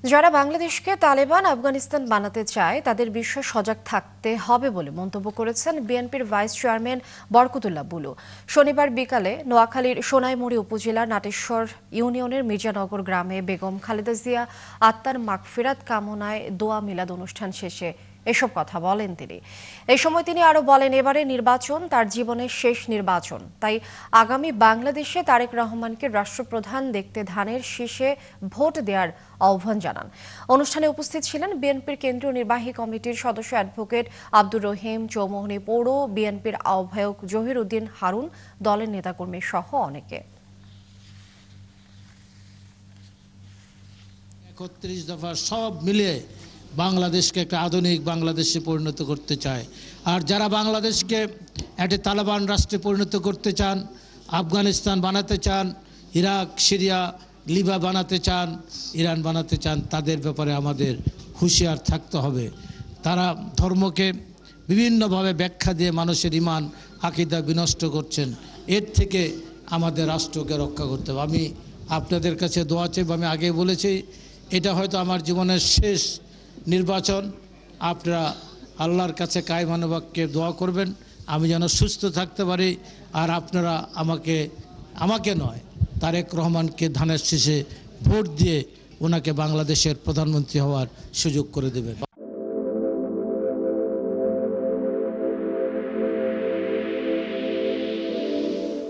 যারা বাংলাদেশকে তালেবান আফগানিস্তান বানাতে চায় তাদের বিষয়ে সজাগ থাকতে হবে বলে মন্তব্য করেছেন বিএনপির ভাইস চেয়ারম্যান বরকতুল্লাহ বুলু। শনিবার বিকালে নোয়াখালীর সোনাইমুড়ি উপজেলার নাটেশ্বর ইউনিয়নের মির্জানগর গ্রামে বেগম খালেদা জিয়া আত্মার মাগফিরাত কামনায় দোয়া মিলাদ অনুষ্ঠান শেষে এসব কথা বলেন তিনি। এই সময় তিনি আরো বলেন, এবারে নির্বাচন তার জীবনের শেষ নির্বাচন, তাই আগামী বাংলাদেশে তারেক রহমানকে রাষ্ট্রপ্রধান দেখতে ধানের শীষে ভোট দেওয়ার আহ্বান জানান। অনুষ্ঠানে উপস্থিত ছিলেন বিএনপির কেন্দ্রীয় নির্বাহী কমিটির সদস্য অ্যাডভোকেট আব্দুর রহিম, চৌমোহনী পৌর বিএনপির আহ্বায়ক জহির উদ্দিন হারুন, দলের নেতাকর্মী সহ অনেকে। ৩১ দফা সব মিলিয়ে বাংলাদেশকে একটা আধুনিক বাংলাদেশে পরিণত করতে চায়। আর যারা বাংলাদেশকে একটি তালেবান রাষ্ট্রে পরিণত করতে চান, আফগানিস্তান বানাতে চান, ইরাক, সিরিয়া, লিবিয়া বানাতে চান, ইরান বানাতে চান, তাদের ব্যাপারে আমাদের হুঁশিয়ার থাকতে হবে। তারা ধর্মকে বিভিন্নভাবে ব্যাখ্যা দিয়ে মানুষের ঈমান আকীদা বিনষ্ট করছেন। এর থেকে আমাদের রাষ্ট্রকে রক্ষা করতে হবে। আমি আপনাদের কাছে দোয়া চাইব। আমি আগে বলেছি, এটা হয়তো আমার জীবনের শেষ নির্বাচন। আপনারা আল্লাহর কাছে কায়মান বাক্যে দোয়া করবেন আমি যেন সুস্থ থাকতে পারি। আর আপনারা আমাকে নয়, তারেক রহমানকে ধানের শীষে ভোট দিয়ে ওনাকে বাংলাদেশের প্রধানমন্ত্রী হওয়ার সুযোগ করে দেবেন।